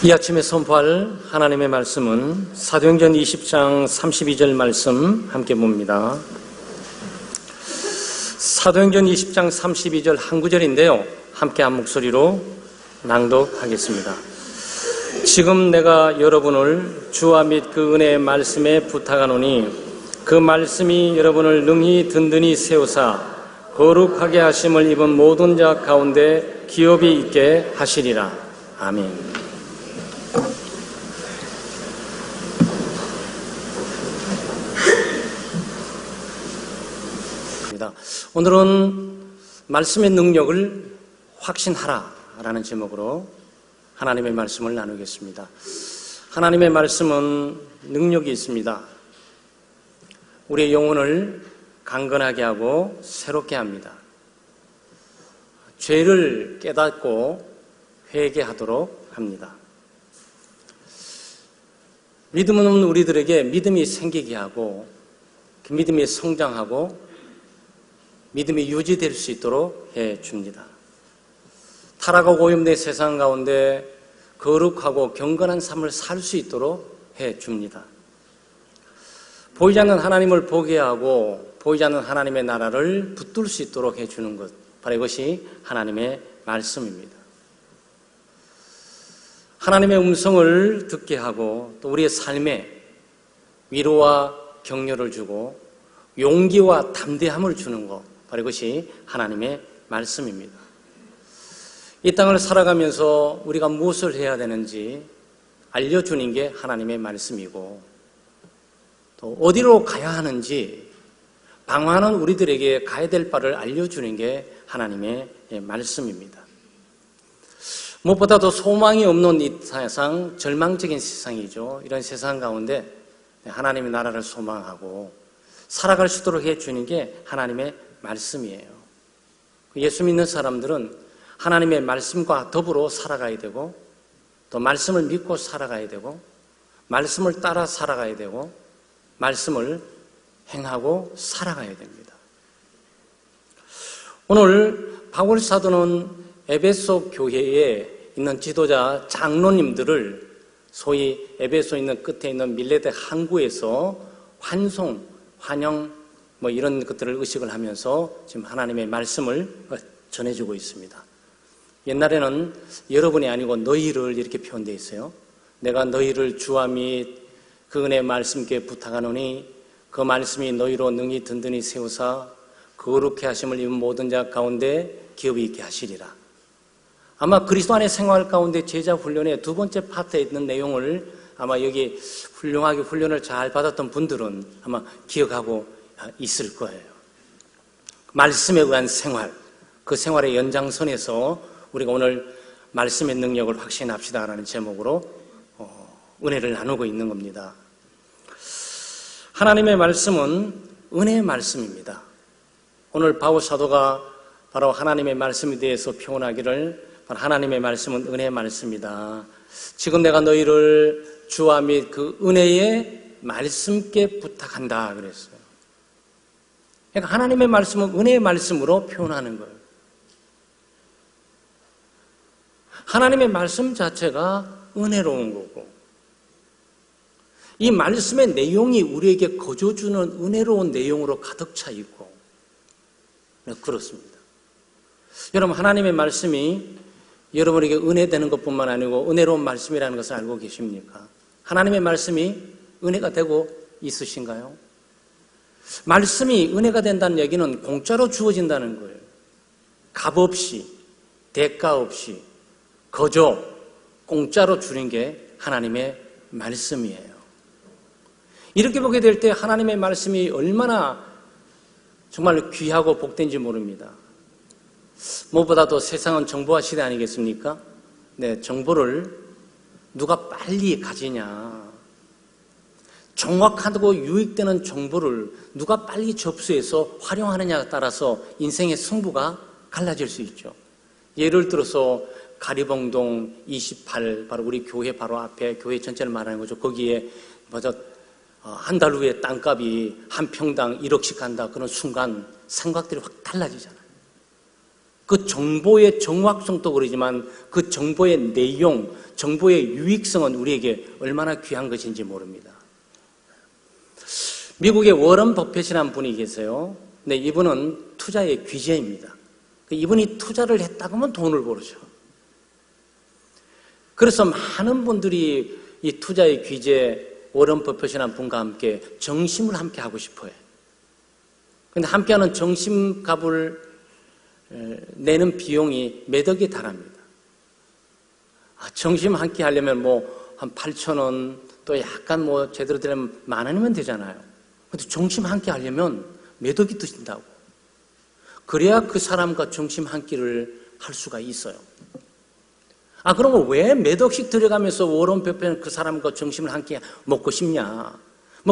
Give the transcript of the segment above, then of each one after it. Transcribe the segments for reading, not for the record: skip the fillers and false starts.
이 아침에 선포할 하나님의 말씀은 사도행전 20장 32절 말씀 함께 봅니다. 사도행전 20장 32절 한 구절인데요, 함께 한 목소리로 낭독하겠습니다. 지금 내가 여러분을 주와 및 그 은혜의 말씀에 부탁하노니 그 말씀이 여러분을 능히 든든히 세우사 거룩하게 하심을 입은 모든 자 가운데 기업이 있게 하시리라. 아멘. 오늘은 말씀의 능력을 확신하라라는 제목으로 하나님의 말씀을 나누겠습니다. 하나님의 말씀은 능력이 있습니다. 우리의 영혼을 강건하게 하고 새롭게 합니다. 죄를 깨닫고 회개하도록 합니다. 믿음 없는 우리들에게 믿음이 생기게 하고 그 믿음이 성장하고 믿음이 유지될 수 있도록 해줍니다. 타락하고 오염된 세상 가운데 거룩하고 경건한 삶을 살 수 있도록 해줍니다. 보이지 않는 하나님을 보게 하고 보이지 않는 하나님의 나라를 붙들 수 있도록 해주는 것, 바로 이것이 하나님의 말씀입니다. 하나님의 음성을 듣게 하고 또 우리의 삶에 위로와 격려를 주고 용기와 담대함을 주는 것, 바로 이것이 하나님의 말씀입니다. 이 땅을 살아가면서 우리가 무엇을 해야 되는지 알려주는 게 하나님의 말씀이고, 또 어디로 가야 하는지 방황하는 우리들에게 가야 될 바를 알려주는 게 하나님의 말씀입니다. 무엇보다도 소망이 없는 이 세상, 절망적인 세상이죠. 이런 세상 가운데 하나님의 나라를 소망하고 살아갈 수 있도록 해주는 게 하나님의 말씀이에요. 예수 믿는 사람들은 하나님의 말씀과 더불어 살아가야 되고, 또 말씀을 믿고 살아가야 되고, 말씀을 따라 살아가야 되고, 말씀을 행하고 살아가야 됩니다. 오늘 바울 사도는 에베소 교회에 있는 지도자 장로님들을 소위 에베소에 있는 끝에 있는 밀레데 항구에서 환영 이런 것들을 의식을 하면서 지금 하나님의 말씀을 전해주고 있습니다. 옛날에는 여러분이 아니고 너희를 이렇게 표현되어 있어요. 내가 너희를 주와 및 그 은혜의 말씀께 부탁하노니 그 말씀이 너희로 능히 든든히 세우사 거룩해 하심을 입은 모든 자 가운데 기업이 있게 하시리라. 아마 그리스도 안의 생활 가운데 제자 훈련의 두 번째 파트에 있는 내용을 아마 여기 훌륭하게 훈련을 잘 받았던 분들은 아마 기억하고 있을 거예요. 말씀에 의한 생활, 그 생활의 연장선에서 우리가 오늘 말씀의 능력을 확신합시다라는 제목으로 은혜를 나누고 있는 겁니다. 하나님의 말씀은 은혜의 말씀입니다. 오늘 바울 사도가 바로 하나님의 말씀에 대해서 표현하기를 바로 하나님의 말씀은 은혜의 말씀이다. 지금 내가 너희를 주와 및 그 은혜의 말씀께 부탁한다 그랬어요. 그러니까 하나님의 말씀은 은혜의 말씀으로 표현하는 거예요. 하나님의 말씀 자체가 은혜로운 거고, 이 말씀의 내용이 우리에게 거저주는 은혜로운 내용으로 가득 차 있고, 그렇습니다. 여러분, 하나님의 말씀이 여러분에게 은혜되는 것뿐만 아니고 은혜로운 말씀이라는 것을 알고 계십니까? 하나님의 말씀이 은혜가 되고 있으신가요? 말씀이 은혜가 된다는 얘기는 공짜로 주어진다는 거예요. 값 없이, 대가 없이, 거저 공짜로 주는 게 하나님의 말씀이에요. 이렇게 보게 될 때 하나님의 말씀이 얼마나 정말 귀하고 복된지 모릅니다. 무엇보다도 세상은 정보화 시대 아니겠습니까? 네, 정보를 누가 빨리 가지냐, 정확하고 유익되는 정보를 누가 빨리 접수해서 활용하느냐에 따라서 인생의 승부가 갈라질 수 있죠. 예를 들어서 가리봉동 28, 바로 우리 교회 바로 앞에, 교회 전체를 말하는 거죠. 거기에 한 달 후에 땅값이 한 평당 1억씩 간다. 그런 순간 생각들이 확 달라지잖아요. 그 정보의 정확성도 그러지만 그 정보의 내용, 정보의 유익성은 우리에게 얼마나 귀한 것인지 모릅니다. 미국의 워런 버핏이라는 분이 계세요. 네, 이분은 투자의 귀재입니다. 이분이 투자를 했다고 하면 돈을 벌죠. 그래서 많은 분들이 이 투자의 귀재 워런 버핏이라는 분과 함께 정심을 함께 하고 싶어요. 그런데 함께하는 정심값을 내는 비용이 몇 억에 달합니다. 정심 함께 하려면 한 8,000원, 또 약간 제대로 되려면 10,000원이면 되잖아요. 근데 정심 함께 하려면 몇 억이 드신다고. 그래야 그 사람과 정심 한 끼를 할 수가 있어요. 그러면 왜 몇 억씩 들여가면서 워런 버핏은 그 사람과 정심을 한 끼 먹고 싶냐?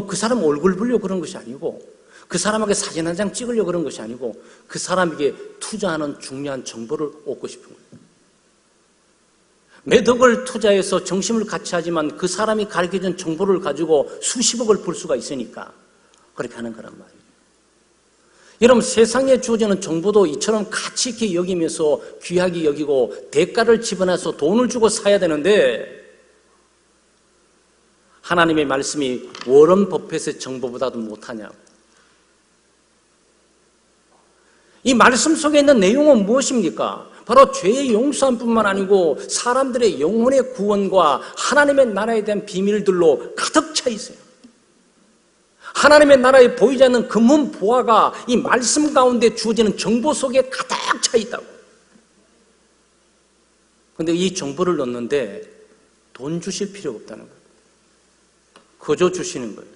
그 사람 얼굴 보려고 그런 것이 아니고, 그 사람에게 사진 한 장 찍으려고 그런 것이 아니고, 그 사람에게 투자하는 중요한 정보를 얻고 싶은 거예요. 몇 억을 투자해서 정심을 같이 하지만 그 사람이 가르쳐준 정보를 가지고 수십억을 벌 수가 있으니까 그렇게 하는 거란 말이에요. 여러분, 세상에 주어지는 정보도 이처럼 가치 있게 여기면서 귀하게 여기고 대가를 집어넣어서 돈을 주고 사야 되는데, 하나님의 말씀이 워런 버핏의 정보보다도 못하냐고. 이 말씀 속에 있는 내용은 무엇입니까? 바로 죄의 용서함뿐만 아니고 사람들의 영혼의 구원과 하나님의 나라에 대한 비밀들로 가득 차 있어요. 하나님의 나라에 보이지 않는 금은 보화가 이 말씀 가운데 주어지는 정보 속에 가득 차 있다고. 그런데 이 정보를 넣는데 돈 주실 필요가 없다는 거예요. 그저 주시는 거예요.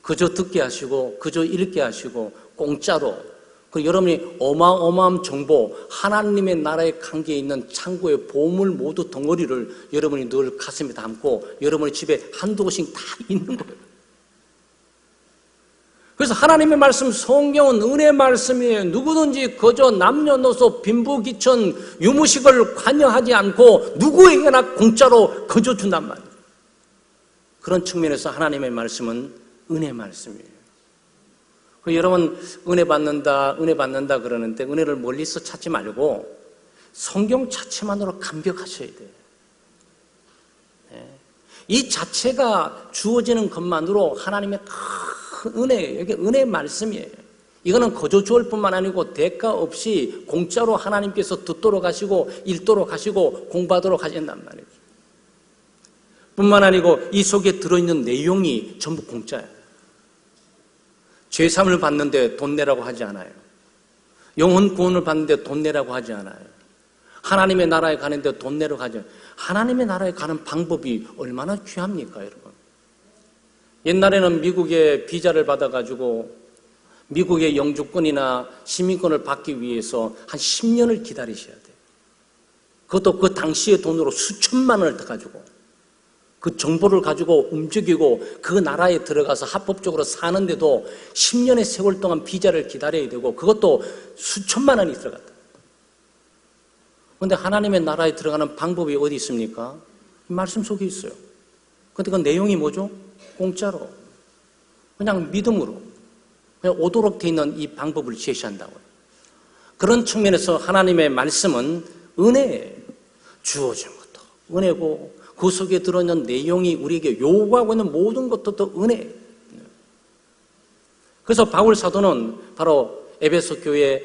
그저 듣게 하시고 그저 읽게 하시고 공짜로. 그리고 여러분이 어마어마한 정보, 하나님의 나라의 관계에 있는 창고의 보물 모두 덩어리를 여러분이 늘 가슴에 담고 여러분의 집에 한두 곳씩 다 있는 거예요. 그래서 하나님의 말씀, 성경은 은혜의 말씀이에요. 누구든지 그저 남녀노소 빈부귀천 유무식을 관여하지 않고 누구에게나 공짜로 그저 준단 말이에요. 그런 측면에서 하나님의 말씀은 은혜의 말씀이에요. 여러분, 은혜 받는다 그러는데 은혜를 멀리서 찾지 말고 성경 자체만으로 감격하셔야 돼요. 이 자체가 주어지는 것만으로 하나님의 큰 은혜예요. 이게 은혜의 말씀이에요. 이거는 거저 주을 뿐만 아니고 대가 없이 공짜로 하나님께서 듣도록 하시고 읽도록 하시고 공부하도록 하신단 말이에요. 뿐만 아니고 이 속에 들어있는 내용이 전부 공짜예요. 죄사함을 받는데 돈 내라고 하지 않아요. 영혼 구원을 받는데 돈 내라고 하지 않아요. 하나님의 나라에 가는데 돈 내라고 하지 않아요. 하나님의 나라에 가는 방법이 얼마나 귀합니까, 여러분? 옛날에는 미국의 비자를 받아가지고 미국의 영주권이나 시민권을 받기 위해서 한 10년을 기다리셔야 돼요. 그것도 그 당시의 돈으로 수천만 원을 더 가지고 그 정보를 가지고 움직이고 그 나라에 들어가서 합법적으로 사는데도 10년의 세월 동안 비자를 기다려야 되고 그것도 수천만 원이 들어갔다. 그런데 하나님의 나라에 들어가는 방법이 어디 있습니까? 말씀 속에 있어요. 그런데 그 내용이 뭐죠? 공짜로. 그냥 믿음으로. 그냥 오도록 돼 있는 이 방법을 제시한다고요. 그런 측면에서 하나님의 말씀은 은혜예요. 주어진 것도 은혜고 그 속에 들어있는 내용이 우리에게 요구하고 있는 모든 것도 은혜예요. 그래서 바울 사도는 바로 에베소 교회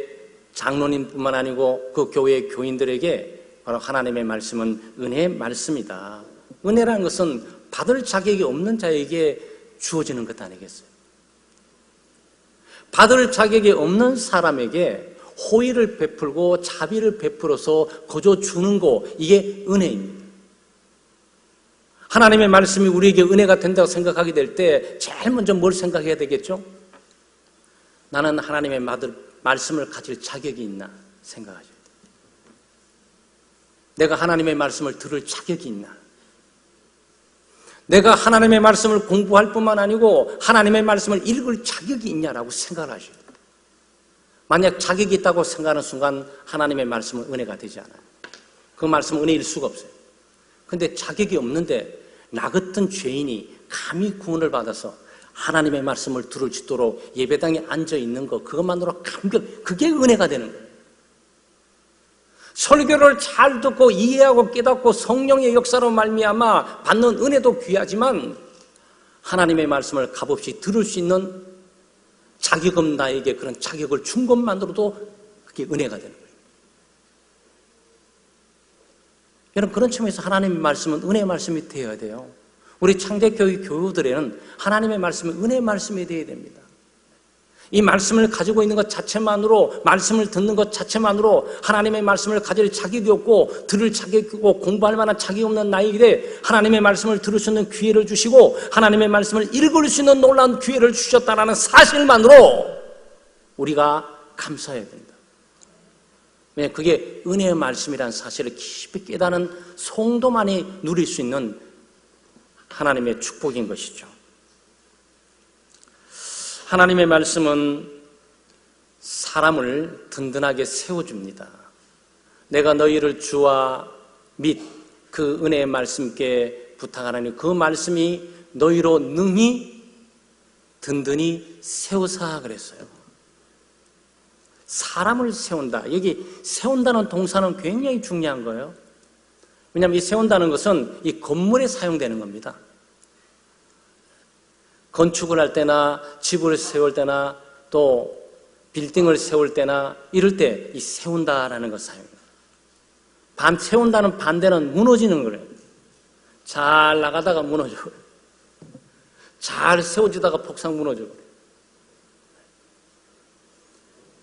장로님뿐만 아니고 그 교회의 교인들에게 바로 하나님의 말씀은 은혜의 말씀이다. 은혜라는 것은 받을 자격이 없는 자에게 주어지는 것 아니겠어요? 받을 자격이 없는 사람에게 호의를 베풀고 자비를 베풀어서 거저 주는 거, 이게 은혜입니다. 하나님의 말씀이 우리에게 은혜가 된다고 생각하게 될 때 제일 먼저 뭘 생각해야 되겠죠? 나는 하나님의 말씀을 가질 자격이 있나 생각하셔야 돼요. 내가 하나님의 말씀을 들을 자격이 있나? 내가 하나님의 말씀을 공부할 뿐만 아니고 하나님의 말씀을 읽을 자격이 있냐라고 생각을 하셔야 돼요. 만약 자격이 있다고 생각하는 순간 하나님의 말씀은 은혜가 되지 않아요. 그 말씀은 은혜일 수가 없어요. 그런데 자격이 없는데 나 같은 죄인이 감히 구원을 받아서 하나님의 말씀을 들을 수 있도록 예배당에 앉아 있는 것, 그것만으로 그게 은혜가 되는 거예요. 설교를 잘 듣고 이해하고 깨닫고 성령의 역사로 말미암아 받는 은혜도 귀하지만 하나님의 말씀을 값없이 들을 수 있는 자격은 나에게 그런 자격을 준 것만으로도 그게 은혜가 되는 거예요. 여러분, 그런 측면에서 하나님의 말씀은 은혜의 말씀이 되어야 돼요. 우리 창대교회 교우들에는 하나님의 말씀은 은혜의 말씀이 되어야 됩니다. 이 말씀을 가지고 있는 것 자체만으로, 말씀을 듣는 것 자체만으로 하나님의 말씀을 가질 자격이 없고 들을 자격이 없고 공부할 만한 자격이 없는 나에게 하나님의 말씀을 들을 수 있는 기회를 주시고 하나님의 말씀을 읽을 수 있는 놀라운 기회를 주셨다는 사실만으로 우리가 감사해야 됩니다. 왜냐하면 그게 은혜의 말씀이라는 사실을 깊이 깨닫는 성도만이 누릴 수 있는 하나님의 축복인 것이죠. 하나님의 말씀은 사람을 든든하게 세워줍니다. 내가 너희를 주와 및 그 은혜의 말씀께 부탁하나니 그 말씀이 너희로 능히 든든히 세우사 그랬어요. 사람을 세운다. 여기 세운다는 동사는 굉장히 중요한 거예요. 왜냐하면 이 세운다는 것은 이 건물에 사용되는 겁니다. 건축을 할 때나 집을 세울 때나 또 빌딩을 세울 때나 이럴 때 이 세운다라는 걸 사용해요. 세운다는 반대는 무너지는 거예요. 잘 나가다가 무너져요. 잘 세워지다가 폭삭 무너져요.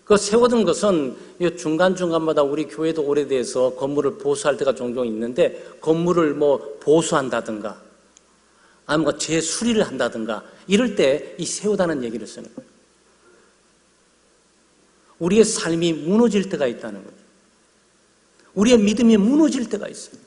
그 세워둔 것은 중간중간마다 우리 교회도 오래돼서 건물을 보수할 때가 종종 있는데 건물을 보수한다든가 아니면 재수리를 한다든가 이럴 때 이 세우다는 얘기를 쓰는 거예요. 우리의 삶이 무너질 때가 있다는 거예요. 우리의 믿음이 무너질 때가 있어요.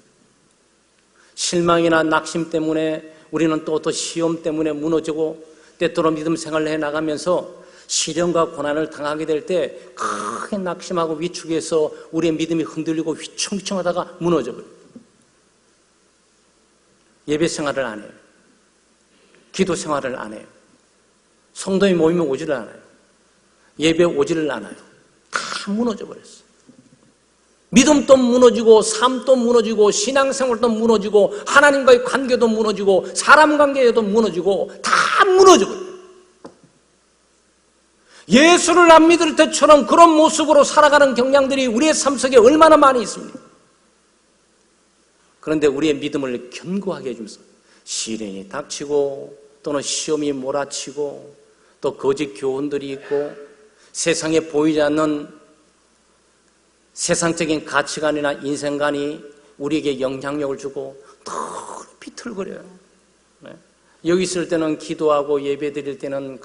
실망이나 낙심 때문에 우리는 또 시험 때문에 무너지고 때때로 믿음 생활을 해나가면서 시련과 고난을 당하게 될 때 크게 낙심하고 위축해서 우리의 믿음이 흔들리고 휘청휘청하다가 무너져버려요. 예배 생활을 안 해요. 기도 생활을 안 해요. 성도의 모임에 오지를 않아요. 예배에 오지를 않아요. 다 무너져버렸어요. 믿음도 무너지고 삶도 무너지고 신앙생활도 무너지고 하나님과의 관계도 무너지고 사람 관계에도 무너지고 다 무너져버려요. 예수를 안 믿을 때처럼 그런 모습으로 살아가는 경향들이 우리의 삶 속에 얼마나 많이 있습니까? 그런데 우리의 믿음을 견고하게 해주면서 시련이 닥치고 또는 시험이 몰아치고 또 거짓 교훈들이 있고 세상에 보이지 않는 세상적인 가치관이나 인생관이 우리에게 영향력을 주고 늘 비틀거려요. 네. 여기 있을 때는 기도하고 예배 드릴 때는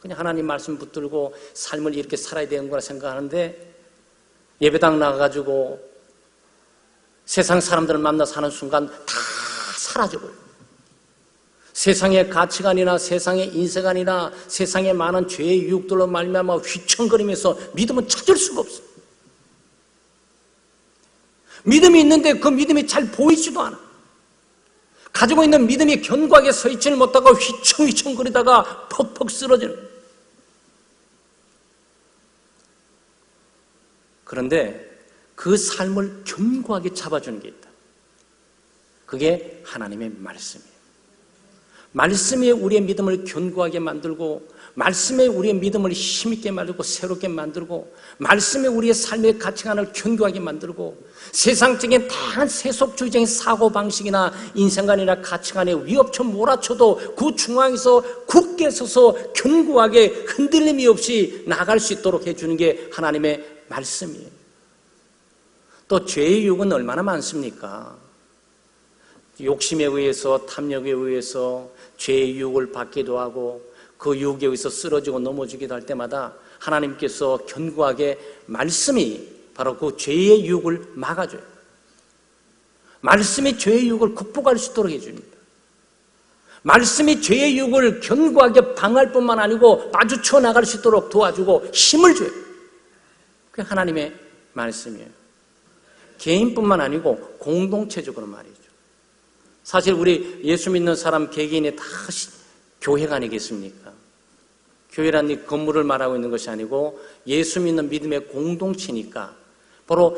그냥 하나님 말씀 붙들고 삶을 이렇게 살아야 되는 거라 생각하는데 예배당 나가가지고 세상 사람들을 만나 사는 순간 다 사라져버려요. 세상의 가치관이나 세상의 인생관이나 세상의 많은 죄의 유혹들로 말미암아 휘청거리면서 믿음은 찾을 수가 없어요. 믿음이 있는데 그 믿음이 잘 보이지도 않아. 가지고 있는 믿음이 견고하게 서 있지를 못하고 휘청휘청거리다가 퍽퍽 쓰러지는 거예요. 그런데 그 삶을 견고하게 잡아주는 게 있다. 그게 하나님의 말씀이에요. 말씀이 우리의 믿음을 견고하게 만들고 말씀이 우리의 믿음을 힘있게 만들고 새롭게 만들고 말씀이 우리의 삶의 가치관을 견고하게 만들고 세상적인 다양한 세속주의적인 사고방식이나 인생관이나 가치관에 위협쳐 몰아쳐도 그 중앙에서 굳게 서서 견고하게 흔들림이 없이 나갈 수 있도록 해주는 게 하나님의 말씀이에요. 또 죄의 유혹은 얼마나 많습니까? 욕심에 의해서 탐욕에 의해서 죄의 유혹을 받기도 하고 그 유혹에 의해서 쓰러지고 넘어지기도 할 때마다 하나님께서 견고하게 말씀이 바로 그 죄의 유혹을 막아줘요. 말씀이 죄의 유혹을 극복할 수 있도록 해줍니다. 말씀이 죄의 유혹을 견고하게 방어할 뿐만 아니고 마주쳐 나갈 수 있도록 도와주고 힘을 줘요. 그게 하나님의 말씀이에요. 개인뿐만 아니고 공동체적으로 말이죠. 사실 우리 예수 믿는 사람 개개인이 다 교회가 아니겠습니까? 교회란 이 건물을 말하고 있는 것이 아니고 예수 믿는 믿음의 공동체니까 바로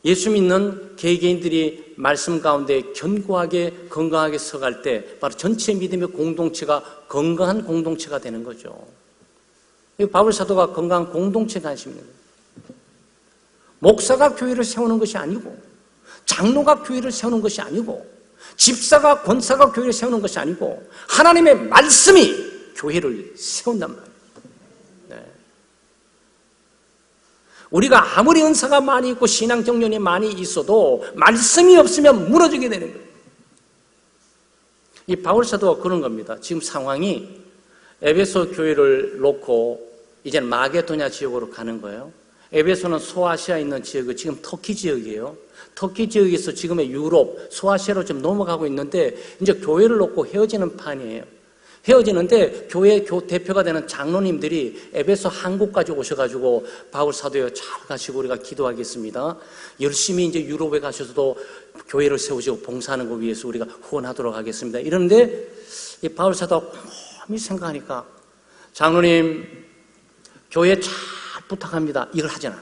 예수 믿는 개개인들이 말씀 가운데 견고하게 건강하게 서갈 때 바로 전체 믿음의 공동체가 건강한 공동체가 되는 거죠. 바울 사도가 건강한 공동체가 하시는 거예요. 목사가 교회를 세우는 것이 아니고 장로가 교회를 세우는 것이 아니고 집사가 권사가 교회를 세우는 것이 아니고 하나님의 말씀이 교회를 세운단 말이에요. 네. 우리가 아무리 은사가 많이 있고 신앙 정령이 많이 있어도 말씀이 없으면 무너지게 되는 거예요. 이 바울 사도가 그런 겁니다. 지금 상황이 에베소 교회를 놓고 이제는 마게도냐 지역으로 가는 거예요. 에베소는 소아시아에 있는 지역이 지금 터키 지역이에요. 터키 지역에서 지금의 유럽, 소아시아로 좀 넘어가고 있는데 이제 교회를 놓고 헤어지는 판이에요. 헤어지는데 교회 대표가 되는 장로님들이 에베소 한국까지 오셔가지고 바울 사도여 잘 가시고 우리가 기도하겠습니다. 열심히 이제 유럽에 가셔서도 교회를 세우시고 봉사하는 것 위해서 우리가 후원하도록 하겠습니다. 이런데 이 바울 사도가 곰곰이 생각하니까 장로님 교회 잘 부탁합니다. 이걸 하잖아.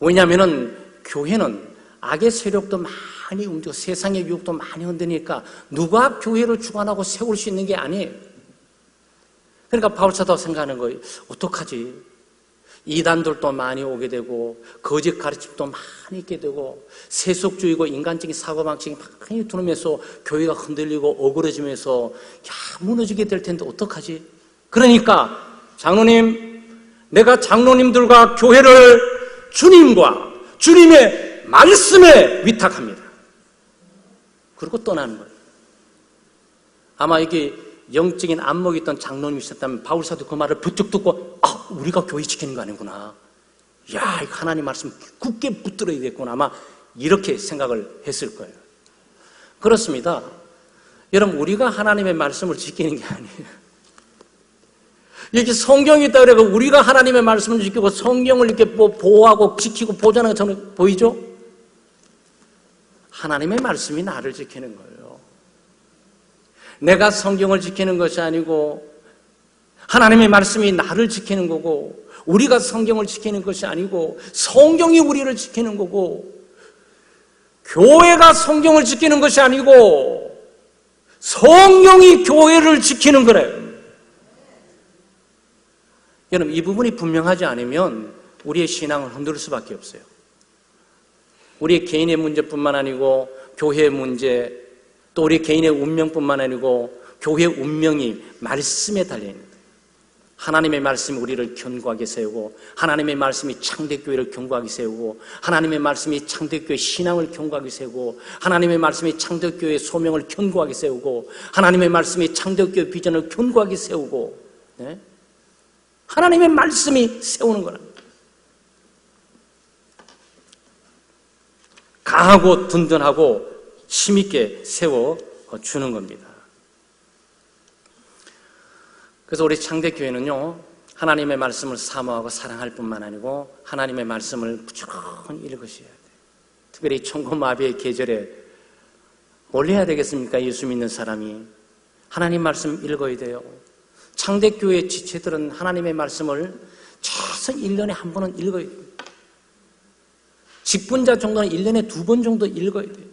왜냐하면은 교회는 악의 세력도 많이 움직이고 세상의 유혹도 많이 흔드니까 누가 교회를 주관하고 세울 수 있는 게 아니에요. 그러니까 바울 사도가 생각하는 거예요. 어떡하지? 이단들도 많이 오게 되고 거짓 가르침도 많이 있게 되고 세속주의고 인간적인 사고방식이 많이 들어오면서 교회가 흔들리고 어그러지면서 무너지게 될 텐데 어떡하지? 그러니까 장로님, 내가 장로님들과 교회를 주님과 주님의 말씀에 위탁합니다. 그리고 떠나는 거예요. 아마 이게 영적인 안목이 있던 장로님이 있었다면 바울사도 그 말을 부쩍 듣고 우리가 교회 지키는 거 아니구나. 야, 하나님 말씀 굳게 붙들어야겠구나. 아마 이렇게 생각을 했을 거예요. 그렇습니다. 여러분, 우리가 하나님의 말씀을 지키는 게 아니에요. 여기 성경이 있다 그래서 우리가 하나님의 말씀을 지키고 성경을 이렇게 보호하고 지키고 보존하는 저는 보이죠? 하나님의 말씀이 나를 지키는 거예요. 내가 성경을 지키는 것이 아니고 하나님의 말씀이 나를 지키는 거고 우리가 성경을 지키는 것이 아니고 성경이 우리를 지키는 거고 교회가 성경을 지키는 것이 아니고 성경이 교회를 지키는 거래요. 여러분, 이 부분이 분명하지 않으면 우리의 신앙을 흔들 수밖에 없어요. 우리의 개인의 문제뿐만 아니고 교회의 문제, 또 우리 개인의 운명뿐만 아니고 교회의 운명이 말씀에 달려있는 거예요. 하나님의 말씀이 우리를 견고하게 세우고 하나님의 말씀이 창대교회를 견고하게 세우고 하나님의 말씀이 창대교회 신앙을 견고하게 세우고 하나님의 말씀이 창대교회의 소명을 견고하게 세우고 하나님의 말씀이 창대교회 비전을 견고하게 세우고 네? 하나님의 말씀이 세우는 거랍니다. 강하고 든든하고 힘있게 세워주는 겁니다. 그래서 우리 창대교회는요, 하나님의 말씀을 사모하고 사랑할 뿐만 아니고 하나님의 말씀을 부지런히 읽으셔야 돼요. 특별히 천고마비의 계절에 뭘 해야 되겠습니까? 예수 믿는 사람이 하나님 말씀 읽어야 돼요. 창대교회 지체들은 하나님의 말씀을 최소 1년에 한 번은 읽어야 돼요. 직분자 정도는 1년에 2번 정도 읽어야 돼요.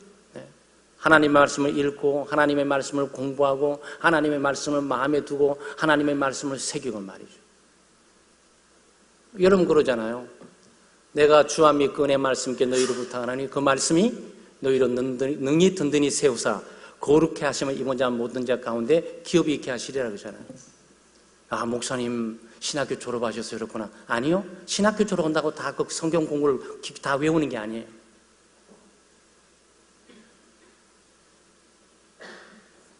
하나님의 말씀을 읽고 하나님의 말씀을 공부하고 하나님의 말씀을 마음에 두고 하나님의 말씀을 새기고 말이죠. 여러분 그러잖아요. 내가 주와 믿고 은혜 말씀께 너희로 부탁하나니 그 말씀이 너희로 능히 든든히 세우사 거룩해 하시면 이번 자 모든 자 가운데 기업이 있게 하시리라 그러잖아요. 아, 목사님 신학교 졸업하셨어요 그렇구나. 아니요. 신학교 졸업한다고 다 그 성경 공부를 다 외우는 게 아니에요.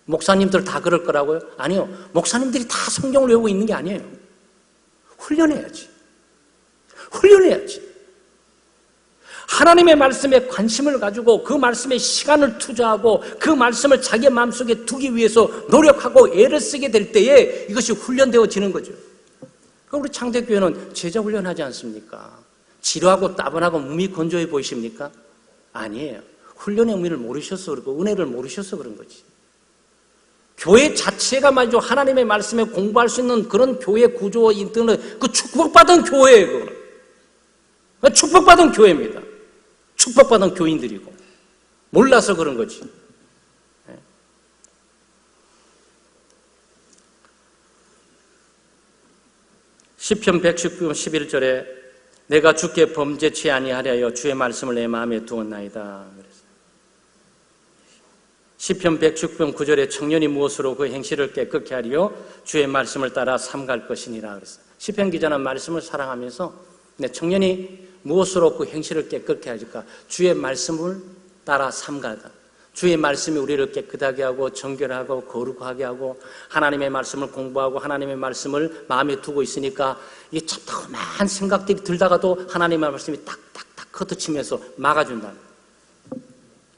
목사님들 다 그럴 거라고요? 아니요. 목사님들이 다 성경을 외우고 있는 게 아니에요. 훈련해야지. 훈련해야지. 하나님의 말씀에 관심을 가지고 그 말씀에 시간을 투자하고 그 말씀을 자기 마음속에 두기 위해서 노력하고 애를 쓰게 될 때에 이것이 훈련되어지는 거죠. 그럼 우리 창대교회는 제자 훈련하지 않습니까? 지루하고 따분하고 몸이 건조해 보이십니까? 아니에요. 훈련의 의미를 모르셔서 그렇고 은혜를 모르셔서 그런 거지. 교회 자체가 말이죠. 하나님의 말씀에 공부할 수 있는 그런 교회 구조, 그 축복받은 교회예요. 그거는. 축복받은 교회입니다. 축복받은 교인들이고. 몰라서 그런 거지. 시편 119편 11절에 내가 주께 범죄치 아니하려 주의 말씀을 내 마음에 두었나이다. 시편 119편 9절에 청년이 무엇으로 그 행실을 깨끗게 하리요 주의 말씀을 따라 삼갈 것이니라 그랬어요. 시편 기자는 말씀을 사랑하면서 청년이 무엇으로 그 행실을 깨끗게 하실까? 주의 말씀을 따라 삼가다. 주의 말씀이 우리를 깨끗하게 하고 정결하고 거룩하게 하고 하나님의 말씀을 공부하고 하나님의 말씀을 마음에 두고 있으니까 이 첩다한 생각들이 들다가도 하나님의 말씀이 딱딱딱 걷어치면서 막아준다.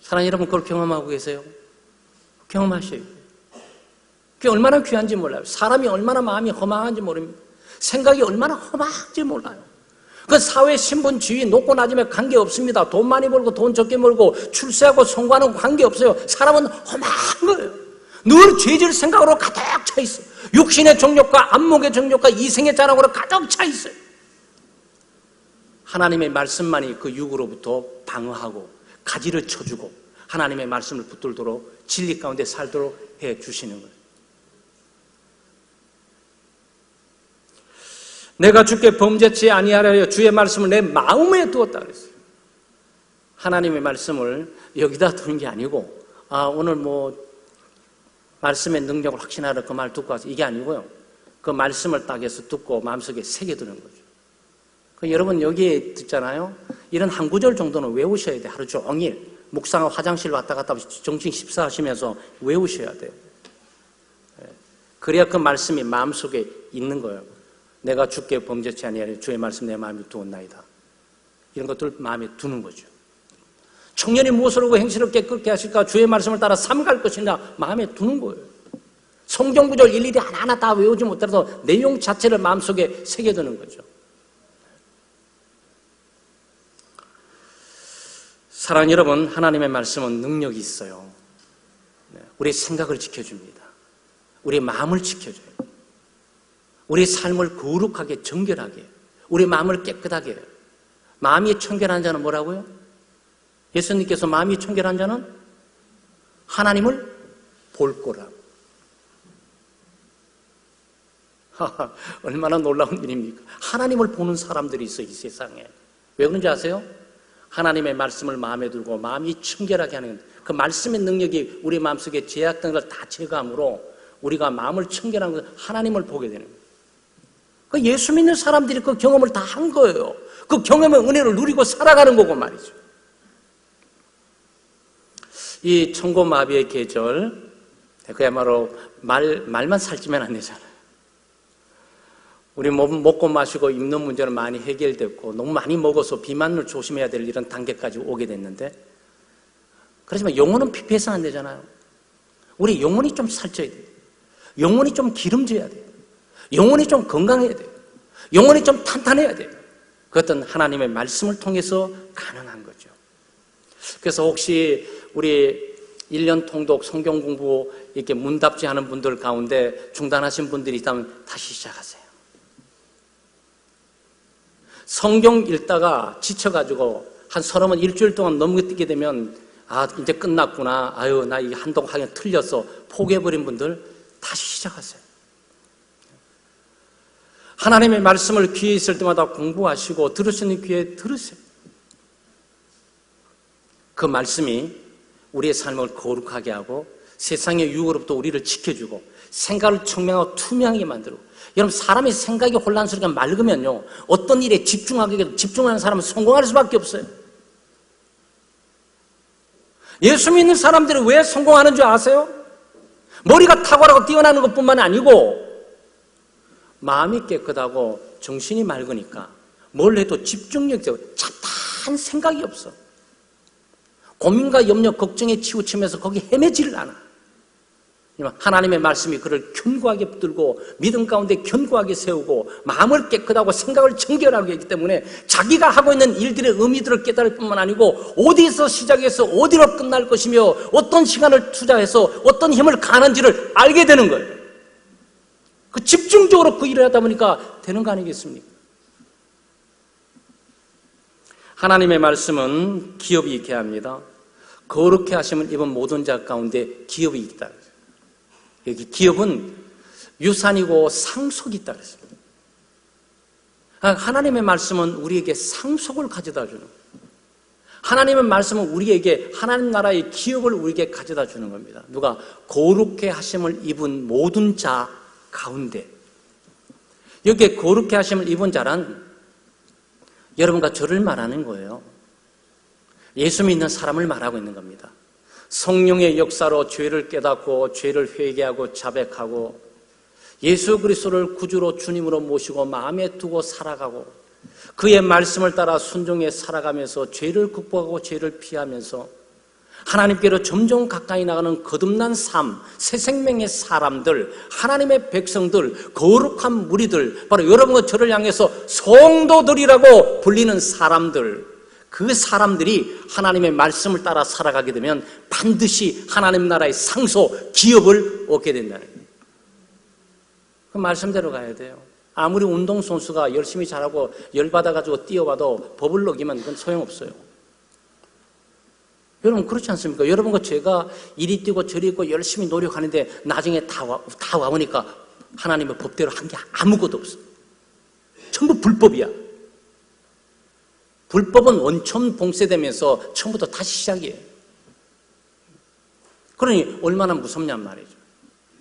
사랑하는 여러분, 그걸 경험하고 계세요? 경험하셔요. 그게 얼마나 귀한지 몰라요. 사람이 얼마나 마음이 허망한지 모릅니다. 생각이 얼마나 허망한지 몰라요. 그 사회 신분 지위 높고 낮으면 관계없습니다. 돈 많이 벌고 돈 적게 벌고 출세하고 성공하는 관계없어요. 사람은 험한 거예요. 늘 죄질 생각으로 가득 차 있어요. 육신의 정욕과 안목의 정욕과 이생의 자랑으로 가득 차 있어요. 하나님의 말씀만이 그 육으로부터 방어하고 가지를 쳐주고 하나님의 말씀을 붙들도록 진리 가운데 살도록 해주시는 거예요. 내가 주께 범죄치 아니하려 주의 말씀을 내 마음에 두었다 그랬어요. 하나님의 말씀을 여기다 두는 게 아니고 오늘 말씀의 능력을 확신하러 그 말 듣고 와서 이게 아니고요. 그 말씀을 딱 해서 듣고 마음속에 새겨두는 거죠. 여러분 여기에 듣잖아요. 이런 한 구절 정도는 외우셔야 돼요. 하루 종일 묵상하고 화장실 왔다 갔다 정신 십사하시면서 외우셔야 돼요. 그래야 그 말씀이 마음속에 있는 거예요. 내가 주께 범죄치 아니하려 주의 말씀 내 마음에 두었나이다. 이런 것들을 마음에 두는 거죠. 청년이 무엇으로 행실을 깨끗게 하실까? 주의 말씀을 따라 삼갈 것이냐? 마음에 두는 거예요. 성경 구절 일일이 하나하나 다 외우지 못해서 내용 자체를 마음속에 새겨두는 거죠. 사랑하는 여러분, 하나님의 말씀은 능력이 있어요. 우리의 생각을 지켜줍니다. 우리의 마음을 지켜줘요. 우리 삶을 거룩하게 정결하게 우리 마음을 깨끗하게 해요. 마음이 청결한 자는 뭐라고요? 예수님께서 마음이 청결한 자는 하나님을 볼 거라. 얼마나 놀라운 일입니까? 하나님을 보는 사람들이 있어요, 이 세상에. 왜 그런지 아세요? 하나님의 말씀을 마음에 두고 마음이 청결하게 하는 그 말씀의 능력이 우리 마음속에 죄악된 걸 다 제거함으로 우리가 마음을 청결한 것을 하나님을 보게 되는 거예요. 그 예수 믿는 사람들이 그 경험을 다 한 거예요. 그 경험의 은혜를 누리고 살아가는 거고 말이죠. 이 천고마비의 계절, 그야말로 말만 살찌면 안 되잖아요. 우리 먹고 마시고 입는 문제는 많이 해결됐고 너무 많이 먹어서 비만을 조심해야 될 이런 단계까지 오게 됐는데, 그렇지만 영혼은 피폐해서는 안 되잖아요. 우리 영혼이 좀 살쪄야 돼요. 영혼이 좀 기름져야 돼요. 영혼이 좀 건강해야 돼요. 영혼이 좀 탄탄해야 돼요. 그것은 하나님의 말씀을 통해서 가능한 거죠. 그래서 혹시 우리 1년 통독 성경 공부 이렇게 문답지 하는 분들 가운데 중단하신 분들이 있다면 다시 시작하세요. 성경 읽다가 지쳐가지고 한 서너 일주일 동안 넘게 되면 이제 끝났구나. 나 이게 한동안 하긴 틀렸어. 포기해버린 분들 다시 시작하세요. 하나님의 말씀을 귀에 있을 때마다 공부하시고 들으시는 귀에 들으세요. 그 말씀이 우리의 삶을 거룩하게 하고 세상의 유혹으로부터 우리를 지켜주고 생각을 청명하고 투명하게 만들고, 여러분 사람의 생각이 혼란스럽게 맑으면요 어떤 일에 집중하는 사람은 성공할 수밖에 없어요. 예수 믿는 사람들이 왜 성공하는 줄 아세요? 머리가 탁월하고 뛰어나는 것뿐만 아니고 마음이 깨끗하고 정신이 맑으니까 뭘 해도 집중력이 되고 잡다한 생각이 없어. 고민과 염려, 걱정에 치우치면서 거기 헤매지를 않아. 하나님의 말씀이 그를 견고하게 붙들고 믿음 가운데 견고하게 세우고 마음을 깨끗하고 생각을 정결하게 하기 때문에 자기가 하고 있는 일들의 의미들을 깨달을 뿐만 아니고 어디서 시작해서 어디로 끝날 것이며 어떤 시간을 투자해서 어떤 힘을 가하는지를 알게 되는 거예요. 그 집중적으로 그 일을 하다 보니까 되는 거 아니겠습니까? 하나님의 말씀은 기업이 있게 합니다. 거룩해 하심을 입은 모든 자 가운데 기업이 있다. 여기 기업은 유산이고 상속이 있다 그랬습니다. 하나님의 말씀은 우리에게 상속을 가져다 주는 거예요. 하나님의 말씀은 우리에게 하나님 나라의 기업을 우리에게 가져다 주는 겁니다. 누가? 거룩해 하심을 입은 모든 자 가운데. 여기에 거룩해 하심을 입은 자란 여러분과 저를 말하는 거예요. 예수 믿는 사람을 말하고 있는 겁니다. 성령의 역사로 죄를 깨닫고 죄를 회개하고 자백하고 예수 그리스도를 구주로 주님으로 모시고 마음에 두고 살아가고 그의 말씀을 따라 순종해 살아가면서 죄를 극복하고 죄를 피하면서 하나님께로 점점 가까이 나가는 거듭난 삶, 새 생명의 사람들, 하나님의 백성들, 거룩한 무리들, 바로 여러분과 저를 향해서 성도들이라고 불리는 사람들, 그 사람들이 하나님의 말씀을 따라 살아가게 되면 반드시 하나님 나라의 상속, 기업을 얻게 된다는 거예요. 그 말씀대로 가야 돼요. 아무리 운동선수가 열심히 잘하고 열받아가지고 뛰어봐도 법을 어기면 그건 소용없어요. 여러분 그렇지 않습니까? 여러분과 제가 이리 뛰고 저리 뛰고 열심히 노력하는데 나중에 다 와보니까 하나님의 법대로 한 게 아무것도 없어. 전부 불법이야. 불법은 원천 봉쇄되면서 처음부터 다시 시작이에요. 그러니 얼마나 무섭냔 말이죠.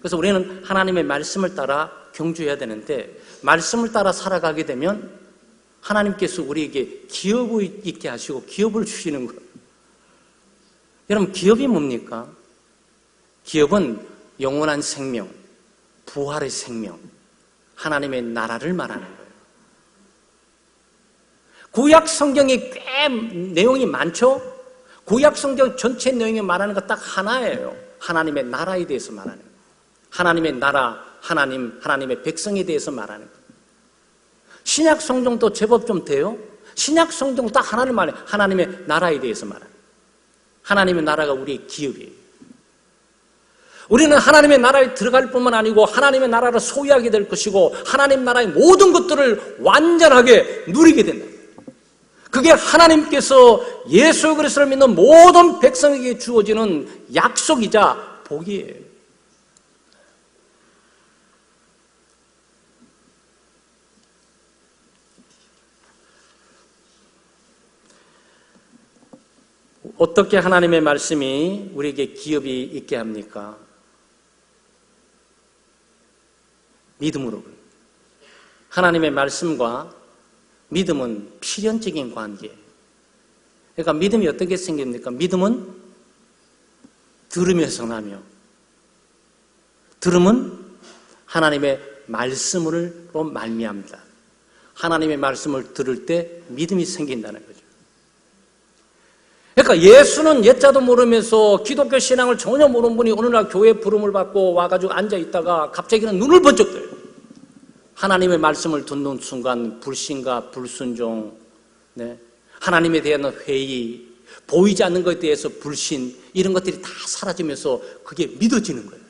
그래서 우리는 하나님의 말씀을 따라 경주해야 되는데 말씀을 따라 살아가게 되면 하나님께서 우리에게 기업을 있게 하시고 기업을 주시는 거예요. 여러분 기업이 뭡니까? 기업은 영원한 생명, 부활의 생명, 하나님의 나라를 말하는 거예요. 구약 성경이 꽤 내용이 많죠? 구약 성경 전체 내용이 말하는 거 딱 하나예요. 하나님의 나라에 대해서 말하는 거예요. 하나님의 나라, 하나님의 백성에 대해서 말하는 거예요. 신약 성경도 제법 좀 돼요? 신약 성경도 딱 하나를 말해요. 하나님의 나라에 대해서 말하는 거예요. 하나님의 나라가 우리의 기업이에요. 우리는 하나님의 나라에 들어갈 뿐만 아니고 하나님의 나라를 소유하게 될 것이고 하나님 나라의 모든 것들을 완전하게 누리게 된다. 그게 하나님께서 예수 그리스도를 믿는 모든 백성에게 주어지는 약속이자 복이에요. 어떻게 하나님의 말씀이 우리에게 기업이 있게 합니까? 믿음으로. 하나님의 말씀과 믿음은 필연적인 관계예요. 그러니까 믿음이 어떻게 생깁니까? 믿음은 들으면서 나며 들음은 하나님의 말씀으로 말미암다. 하나님의 말씀을 들을 때 믿음이 생긴다는 거죠. 그러니까 예수는 옛자도 모르면서 기독교 신앙을 전혀 모르는 분이 어느 날 교회 부름을 받고 와가지고 앉아있다가 갑자기는 눈을 번쩍 떠요. 하나님의 말씀을 듣는 순간 불신과 불순종, 하나님에 대한 회의, 보이지 않는 것에 대해서 불신, 이런 것들이 다 사라지면서 그게 믿어지는 거예요.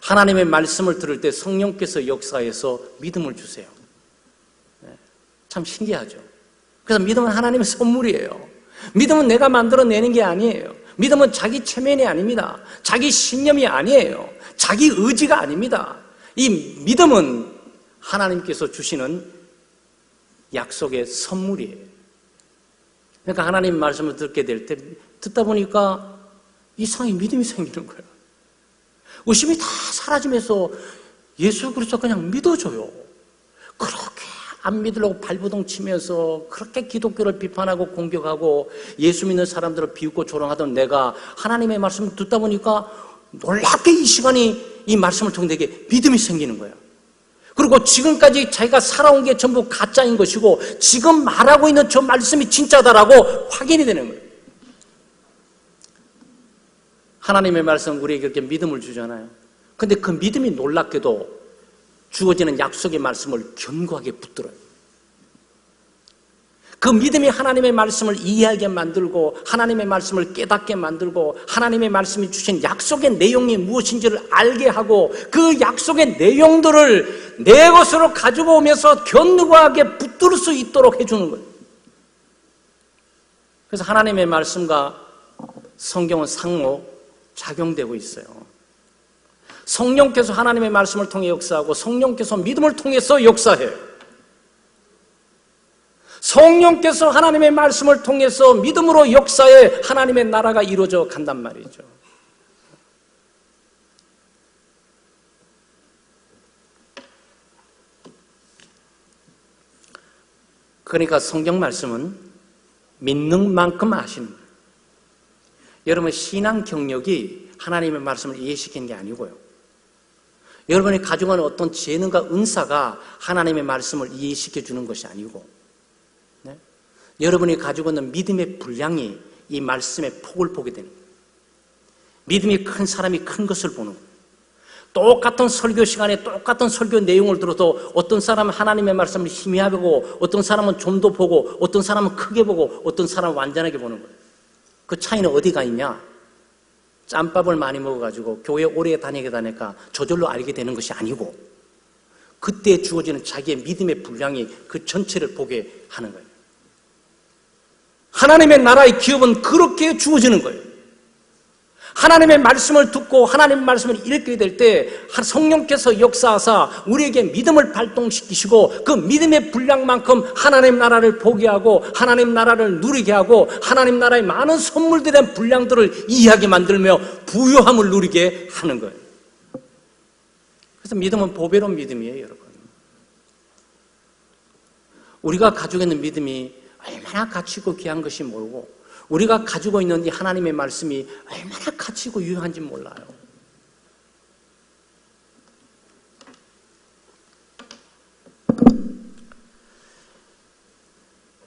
하나님의 말씀을 들을 때 성령께서 역사해서 믿음을 주세요. 참 신기하죠. 그래서 믿음은 하나님의 선물이에요. 믿음은 내가 만들어내는 게 아니에요. 믿음은 자기 체면이 아닙니다. 자기 신념이 아니에요. 자기 의지가 아닙니다. 이 믿음은 하나님께서 주시는 약속의 선물이에요. 그러니까 하나님 말씀을 듣게 될 때 듣다 보니까 이상하게 믿음이 생기는 거예요. 의심이 다 사라지면서 예수 그리스도 그냥 믿어줘요. 그렇게 안 믿으려고 발부동 치면서 그렇게 기독교를 비판하고 공격하고 예수 믿는 사람들을 비웃고 조롱하던 내가 하나님의 말씀을 듣다 보니까 놀랍게 이 시간이 이 말씀을 통해 내게 믿음이 생기는 거예요. 그리고 지금까지 자기가 살아온 게 전부 가짜인 것이고 지금 말하고 있는 저 말씀이 진짜다라고 확인이 되는 거예요. 하나님의 말씀 우리에게 그렇게 믿음을 주잖아요. 근데 그 믿음이 놀랍게도 주어지는 약속의 말씀을 견고하게 붙들어요. 그 믿음이 하나님의 말씀을 이해하게 만들고 하나님의 말씀을 깨닫게 만들고 하나님의 말씀이 주신 약속의 내용이 무엇인지를 알게 하고 그 약속의 내용들을 내 것으로 가지고 오면서 견고하게 붙들 수 있도록 해주는 거예요. 그래서 하나님의 말씀과 성경은 상호 작용되고 있어요. 성령께서 하나님의 말씀을 통해 역사하고 성령께서 믿음을 통해서 역사해요. 성령께서 하나님의 말씀을 통해서 믿음으로 역사해 하나님의 나라가 이루어져 간단 말이죠. 그러니까 성경 말씀은 믿는 만큼 아시는 거예요. 여러분 신앙 경력이 하나님의 말씀을 이해시키는 게 아니고요. 여러분이 가지고 있는 어떤 재능과 은사가 하나님의 말씀을 이해시켜 주는 것이 아니고 여러분이 가지고 있는 믿음의 분량이 이 말씀의 폭을 보게 되는 거예요. 믿음이 큰 사람이 큰 것을 보는 거예요. 똑같은 설교 시간에 똑같은 설교 내용을 들어도 어떤 사람은 하나님의 말씀을 희미하게 보고 어떤 사람은 좀 더 보고 어떤 사람은 크게 보고 어떤 사람은 완전하게 보는 거예요. 그 차이는 어디가 있냐? 짬밥을 많이 먹어가지고 교회 오래 다니게 되니까 저절로 알게 되는 것이 아니고 그때 주어지는 자기의 믿음의 분량이 그 전체를 보게 하는 거예요. 하나님의 나라의 기업은 그렇게 주어지는 거예요. 하나님의 말씀을 듣고 하나님의 말씀을 읽게 될 때 성령께서 역사하사 우리에게 믿음을 발동시키시고 그 믿음의 분량만큼 하나님 나라를 보게 하고 하나님 나라를 누리게 하고 하나님 나라의 많은 선물들에 대한 분량들을 이해하게 만들며 부요함을 누리게 하는 거예요. 그래서 믿음은 보배로운 믿음이에요, 여러분. 우리가 가지고 있는 믿음이 얼마나 가치 있고 귀한 것이 모르고 우리가 가지고 있는 이 하나님의 말씀이 얼마나 가치 있고 유용한지 몰라요.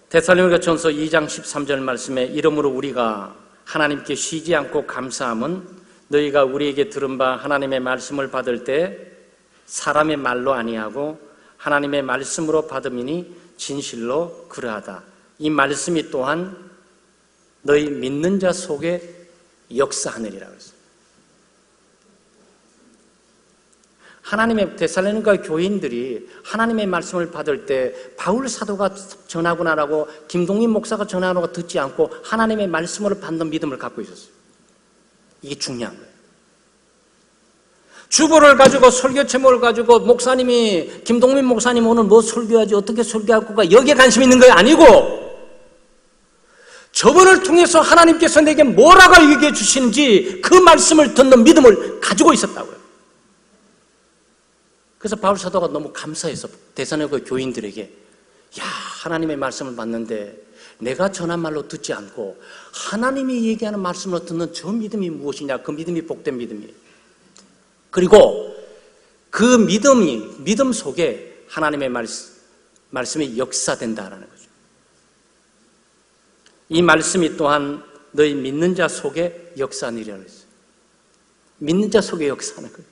데살로니가전서 2장 13절 말씀에 이러므로 우리가 하나님께 쉬지 않고 감사함은 너희가 우리에게 들은 바 하나님의 말씀을 받을 때 사람의 말로 아니하고 하나님의 말씀으로 받음이니 진실로 그러하다. 이 말씀이 또한 너희 믿는 자 속에 역사하느니라고 했어요. 하나님의 데살로니가 교인들이 하나님의 말씀을 받을 때 바울 사도가 전하구나라고 김동민 목사가 전하고 듣지 않고 하나님의 말씀으로 받는 믿음을 갖고 있었어요. 이게 중요한 거예요. 주보를 가지고 설교 제목을 가지고 목사님이 김동민 목사님 오늘 뭐 설교하지 어떻게 설교할까 여기에 관심 있는 거 아니고 저분을 통해서 하나님께서 내게 뭐라고 얘기해 주시는지 그 말씀을 듣는 믿음을 가지고 있었다고요. 그래서 바울 사도가 너무 감사해서 데살로니가 교인들에게 야 하나님의 말씀을 받는데 내가 전한 말로 듣지 않고 하나님이 얘기하는 말씀으로 듣는 저 믿음이 무엇이냐. 그 믿음이 복된 믿음이에요. 그리고 그 믿음 속에 하나님의 말씀이 역사된다라는 거죠. 이 말씀이 또한 너희 믿는 자 속에 역사하느니라고 했어요. 믿는 자 속에 역사하는 거예요.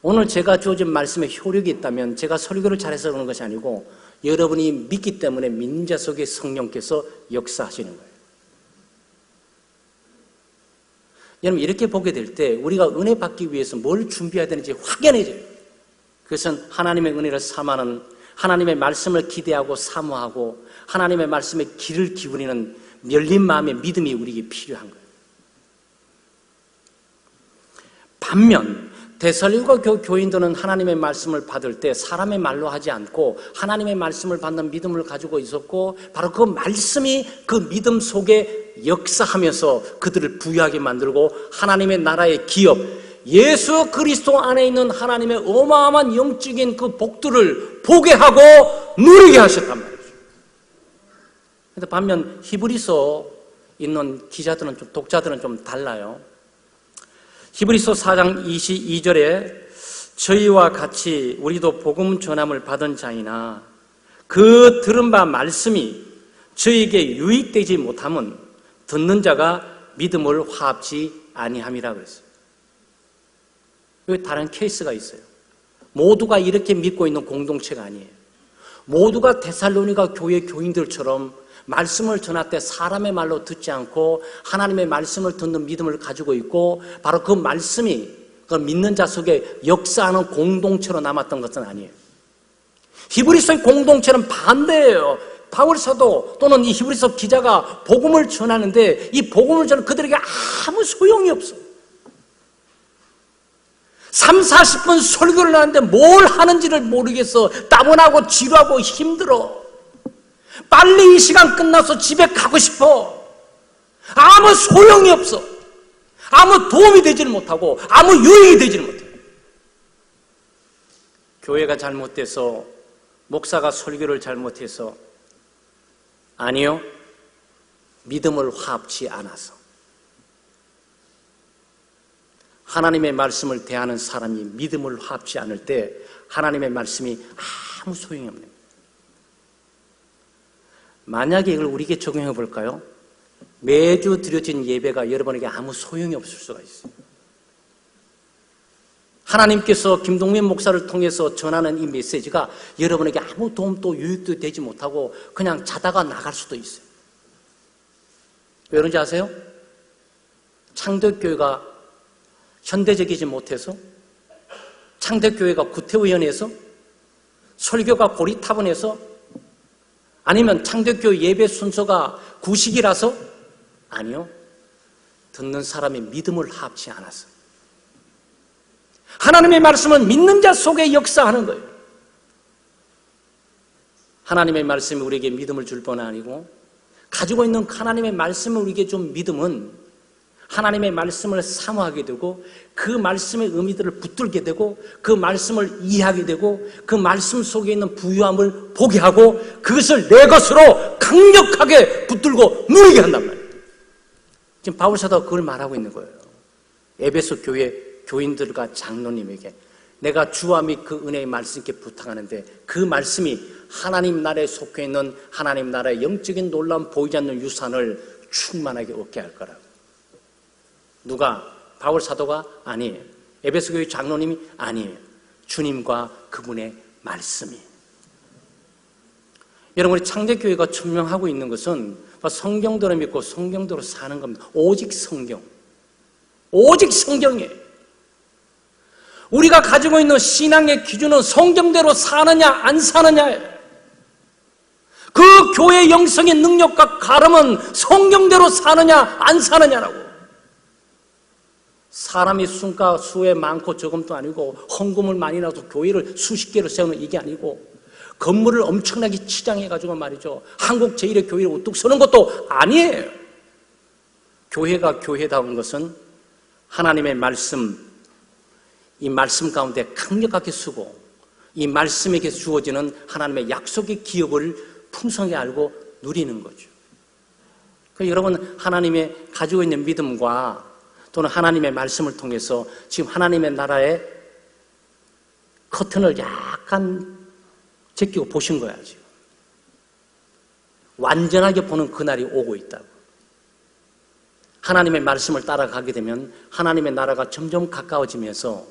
오늘 제가 주어진 말씀에 효력이 있다면 제가 설교를 잘해서 그런 것이 아니고 여러분이 믿기 때문에 믿는 자 속에 성령께서 역사하시는 거예요. 여러분 이렇게 보게 될 때 우리가 은혜 받기 위해서 뭘 준비해야 되는지 확연해져요. 그것은 하나님의 은혜를 삼하는 하나님의 말씀을 기대하고 사모하고 하나님의 말씀에 귀를 기울이는 열린 마음의 믿음이 우리에게 필요한 거예요. 반면 데살로니가 교인들은 하나님의 말씀을 받을 때 사람의 말로 하지 않고 하나님의 말씀을 받는 믿음을 가지고 있었고 바로 그 말씀이 그 믿음 속에 역사하면서 그들을 부유하게 만들고 하나님의 나라의 기업 예수 그리스도 안에 있는 하나님의 어마어마한 영적인 그 복들을 보게 하고 누리게 하셨단 말이죠. 그런데 반면 히브리서 있는 기자들은 독자들은 좀 달라요. 히브리서 4장 22절에 저희와 같이 우리도 복음 전함을 받은 자이나 그 들은 바 말씀이 저희에게 유익되지 못함은 듣는 자가 믿음을 화합지 아니함이라 그랬어요. 여기 다른 케이스가 있어요. 모두가 이렇게 믿고 있는 공동체가 아니에요. 모두가 데살로니가 교회 교인들처럼 말씀을 전할 때 사람의 말로 듣지 않고 하나님의 말씀을 듣는 믿음을 가지고 있고 바로 그 말씀이 그 믿는 자 속에 역사하는 공동체로 남았던 것은 아니에요. 히브리서의 공동체는 반대예요. 바울 사도 또는 이 히브리서 기자가 복음을 전하는데 이 복음을 전하는 그들에게 아무 소용이 없어. 3, 40분 설교를 하는데 뭘 하는지를 모르겠어. 따분하고 지루하고 힘들어. 빨리 이 시간 끝나서 집에 가고 싶어. 아무 소용이 없어. 아무 도움이 되지를 못하고 아무 유익이 되지를 못해. 교회가 잘못돼서 목사가 설교를 잘못해서 아니요. 믿음을 화합치 않아서 하나님의 말씀을 대하는 사람이 믿음을 화합치 않을 때 하나님의 말씀이 아무 소용이 없는 거예요. 만약에 이걸 우리에게 적용해 볼까요? 매주 드려진 예배가 여러분에게 아무 소용이 없을 수가 있어요. 하나님께서 김동민 목사를 통해서 전하는 이 메시지가 여러분에게 아무 도움도 유익도 되지 못하고 그냥 자다가 나갈 수도 있어요. 왜 그런지 아세요? 창덕교회가 현대적이지 못해서, 창덕교회가 구태의연해서, 설교가 고리타분해서, 아니면 창덕교회 예배 순서가 구식이라서? 아니요. 듣는 사람이 믿음을 합치 않았어요. 하나님의 말씀은 믿는 자 속에 역사하는 거예요. 하나님의 말씀이 우리에게 믿음을 줄 뿐 아니고 가지고 있는 하나님의 말씀을 우리에게 좀 믿음은 하나님의 말씀을 사모하게 되고 그 말씀의 의미들을 붙들게 되고 그 말씀을 이해하게 되고 그 말씀 속에 있는 부유함을 보게 하고 그것을 내 것으로 강력하게 붙들고 누리게 한단 말이에요. 지금 바울 사도가 그걸 말하고 있는 거예요. 에베소 교회 교인들과 장로님에게 내가 주와 및 그 은혜의 말씀께 부탁하는데 그 말씀이 하나님 나라에 속해 있는 하나님 나라의 영적인 놀라운 보이지 않는 유산을 충만하게 얻게 할 거라고. 누가? 바울 사도가 아니에요. 에베소 교회 장로님이 아니에요. 주님과 그분의 말씀이. 여러분, 우리 창대교회가 천명하고 있는 것은 성경대로 믿고 성경대로 사는 겁니다. 오직 성경. 오직 성경이에요. 우리가 가지고 있는 신앙의 기준은 성경대로 사느냐 안 사느냐예요. 그 교회의 영성의 능력과 가름은 성경대로 사느냐 안 사느냐라고. 사람이 순가 수에 많고 적음도 아니고 헌금을 많이 나도 교회를 수십 개를 세우는 이게 아니고 건물을 엄청나게 치장해가지고 말이죠. 한국 제1의 교회를 우뚝 서는 것도 아니에요. 교회가 교회다운 것은 하나님의 말씀, 이 말씀 가운데 강력하게 쓰고 이 말씀에게 주어지는 하나님의 약속의 기업을 풍성하게 알고 누리는 거죠. 그러니까 여러분, 하나님의 가지고 있는 믿음과 또는 하나님의 말씀을 통해서 지금 하나님의 나라의 커튼을 약간 제끼고 보신 거야, 지금. 완전하게 보는 그날이 오고 있다고. 하나님의 말씀을 따라가게 되면 하나님의 나라가 점점 가까워지면서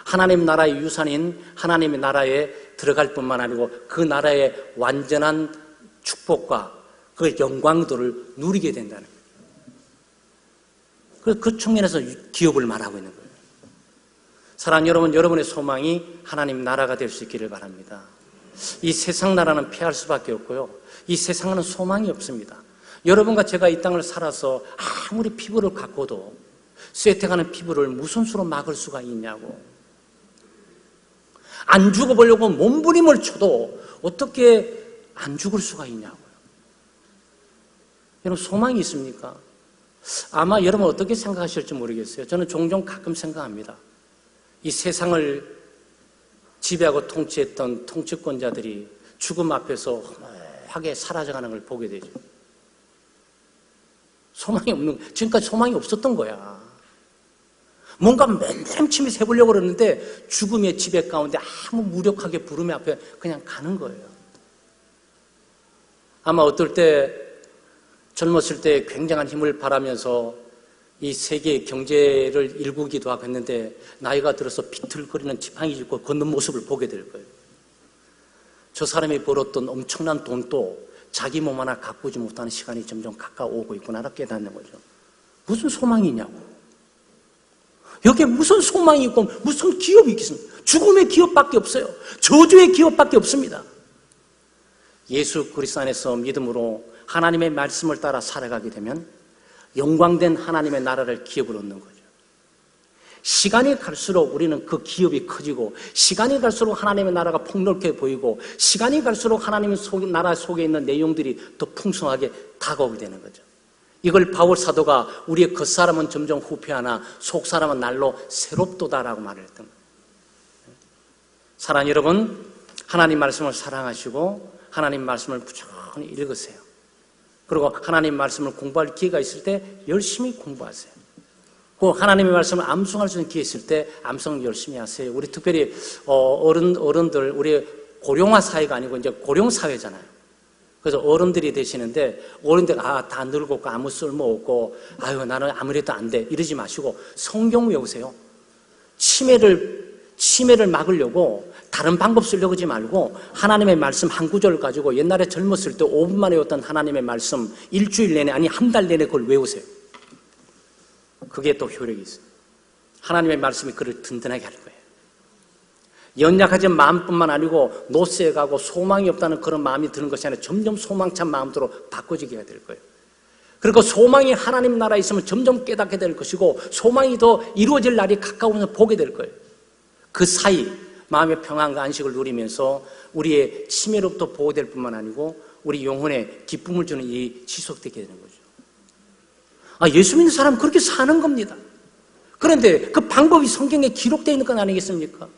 하나님 나라의 유산인 하나님의 나라에 들어갈 뿐만 아니고 그 나라의 완전한 축복과 그 영광들을 누리게 된다는 거예요. 그 측면에서 기업을 말하고 있는 거예요. 사랑하는 여러분, 여러분의 소망이 하나님 나라가 될 수 있기를 바랍니다. 이 세상 나라는 피할 수밖에 없고요. 이 세상은 소망이 없습니다. 여러분과 제가 이 땅을 살아서 아무리 피부를 갖고도 쇠퇴가는 피부를 무슨 수로 막을 수가 있냐고. 안 죽어보려고 몸부림을 쳐도 어떻게 안 죽을 수가 있냐고요. 여러분, 소망이 있습니까? 아마 여러분 어떻게 생각하실지 모르겠어요. 저는 종종 가끔 생각합니다. 이 세상을 지배하고 통치했던 통치권자들이 죽음 앞에서 허무하게 사라져가는 걸 보게 되죠. 소망이 없는, 지금까지 소망이 없었던 거야. 뭔가 맨몸침이 세보려고 그러는데 죽음의 지배 가운데 아무 무력하게 부름의 앞에 그냥 가는 거예요. 아마 어떨 때 젊었을 때 굉장한 힘을 바라면서 이 세계의 경제를 일구기도 하고 했는데 나이가 들어서 비틀거리는 지팡이 짚고 걷는 모습을 보게 될 거예요. 저 사람이 벌었던 엄청난 돈도 자기 몸 하나 가꾸지 못하는 시간이 점점 가까워오고 있구나 깨닫는 거죠. 무슨 소망이 있냐고. 여기에 무슨 소망이 있고 무슨 기업이 있겠습니까? 죽음의 기업밖에 없어요. 저주의 기업밖에 없습니다. 예수 그리스도 안에서 믿음으로 하나님의 말씀을 따라 살아가게 되면 영광된 하나님의 나라를 기업을 얻는 거죠. 시간이 갈수록 우리는 그 기업이 커지고 시간이 갈수록 하나님의 나라가 폭넓게 보이고 시간이 갈수록 하나님의 나라 속에 있는 내용들이 더 풍성하게 다가오게 되는 거죠. 이걸 바울 사도가 우리의 겉사람은 점점 후패하나 속사람은 날로 새롭도다라고 말을 했던 거예요. 사랑하는 여러분, 하나님 말씀을 사랑하시고 하나님 말씀을 부지런히 읽으세요. 그리고 하나님 말씀을 공부할 기회가 있을 때 열심히 공부하세요. 그 하나님의 말씀을 암송할 수 있는 기회 있을 때 암송 열심히 하세요. 우리 특별히 어른들, 우리 고령화 사회가 아니고 이제 고령 사회잖아요. 그래서 어른들이 되시는데 어른들 다 늙었고 아무 쓸모 없고 아유 나는 아무래도 안 돼 이러지 마시고 성경 외우세요. 치매를 막으려고 다른 방법 쓰려고 하지 말고 하나님의 말씀 한 구절 가지고 옛날에 젊었을 때 5분만 외웠던 하나님의 말씀 일주일 내내 아니 한 달 내내 그걸 외우세요. 그게 또 효력이 있어요. 하나님의 말씀이 그를 든든하게 할 거예요. 연약해진 마음뿐만 아니고 노쇠가고 소망이 없다는 그런 마음이 드는 것이 아니라 점점 소망찬 마음으로 바꿔지게 될 거예요. 그리고 소망이 하나님 나라에 있으면 점점 깨닫게 될 것이고 소망이 더 이루어질 날이 가까우면서 보게 될 거예요. 그 사이 마음의 평안과 안식을 누리면서 우리의 치매로부터 보호될 뿐만 아니고 우리 영혼에 기쁨을 주는 일이 지속되게 되는 거죠. 예수 믿는 사람은 그렇게 사는 겁니다. 그런데 그 방법이 성경에 기록되어 있는 건 아니겠습니까?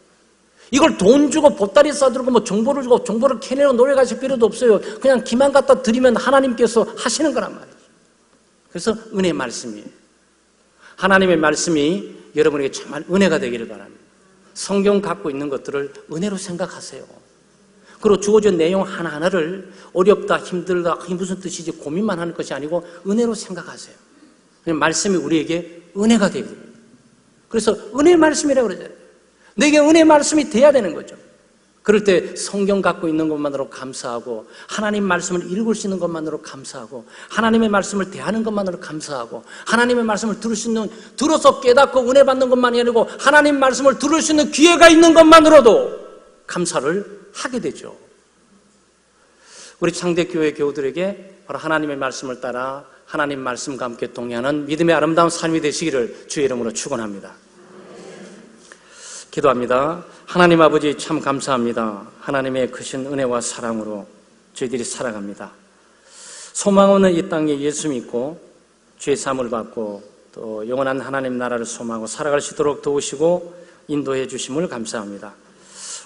이걸 돈 주고 보따리 싸들고 뭐 정보를 주고 정보를 캐내고 노래 가실 필요도 없어요. 그냥 기만 갖다 드리면 하나님께서 하시는 거란 말이죠. 그래서 은혜 말씀이에요. 하나님의 말씀이 여러분에게 정말 은혜가 되기를 바랍니다. 성경 갖고 있는 것들을 은혜로 생각하세요. 그리고 주어진 내용 하나하나를 어렵다, 힘들다, 이게 무슨 뜻이지 고민만 하는 것이 아니고 은혜로 생각하세요. 말씀이 우리에게 은혜가 되게 됩니다. 그래서 은혜 말씀이라고 그러잖아요. 내게 은혜 말씀이 돼야 되는 거죠. 그럴 때 성경 갖고 있는 것만으로 감사하고 하나님 말씀을 읽을 수 있는 것만으로 감사하고 하나님의 말씀을 대하는 것만으로 감사하고 하나님의 말씀을 들을 수 있는 들어서 깨닫고 은혜 받는 것만이 아니고 하나님 말씀을 들을 수 있는 기회가 있는 것만으로도 감사를 하게 되죠. 우리 창대교회 교우들에게 바로 하나님의 말씀을 따라 하나님 말씀과 함께 동행하는 믿음의 아름다운 삶이 되시기를 주의 이름으로 축원합니다. 기도합니다. 하나님 아버지 참 감사합니다. 하나님의 크신 은혜와 사랑으로 저희들이 살아갑니다. 소망 없는 이 땅에 예수 믿고 주의 사함을 받고 또 영원한 하나님 나라를 소망하고 살아갈 수 있도록 도우시고 인도해 주심을 감사합니다.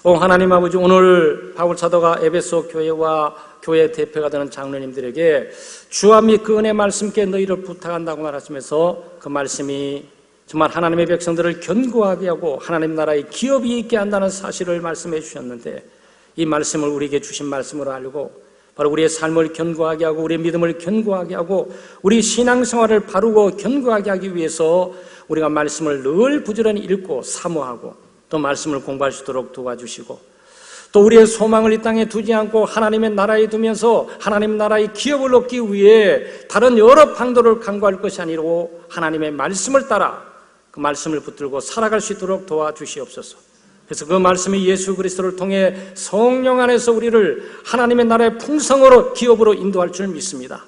하나님 아버지, 오늘 바울 사도가 에베소 교회와 교회 대표가 되는 장로님들에게 주와 및 그 은혜 말씀께 너희를 부탁한다고 말하시면서 그 말씀이 정말 하나님의 백성들을 견고하게 하고 하나님 나라의 기업이 있게 한다는 사실을 말씀해 주셨는데 이 말씀을 우리에게 주신 말씀으로 알고 바로 우리의 삶을 견고하게 하고 우리의 믿음을 견고하게 하고 우리 신앙생활을 바르고 견고하게 하기 위해서 우리가 말씀을 늘 부지런히 읽고 사모하고 또 말씀을 공부할 수 있도록 도와주시고 또 우리의 소망을 이 땅에 두지 않고 하나님의 나라에 두면서 하나님 나라의 기업을 얻기 위해 다른 여러 방도를 강구할 것이 아니고 하나님의 말씀을 따라 그 말씀을 붙들고 살아갈 수 있도록 도와주시옵소서. 그래서 그 말씀이 예수 그리스도를 통해 성령 안에서 우리를 하나님의 나라의 풍성으로 기업으로 인도할 줄 믿습니다.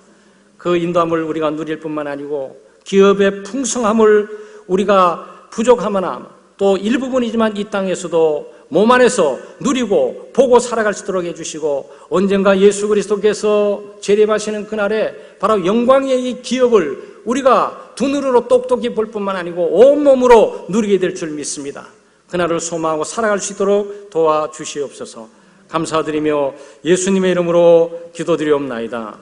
그 인도함을 우리가 누릴 뿐만 아니고 기업의 풍성함을 우리가 부족하거나 또 일부분이지만 이 땅에서도 몸 안에서 누리고 보고 살아갈 수 있도록 해주시고 언젠가 예수 그리스도께서 재림하시는 그날에 바로 영광의 이 기업을 우리가 두 눈으로 똑똑히 볼 뿐만 아니고 온몸으로 누리게 될 줄 믿습니다. 그날을 소망하고 살아갈 수 있도록 도와주시옵소서. 감사드리며 예수님의 이름으로 기도드리옵나이다.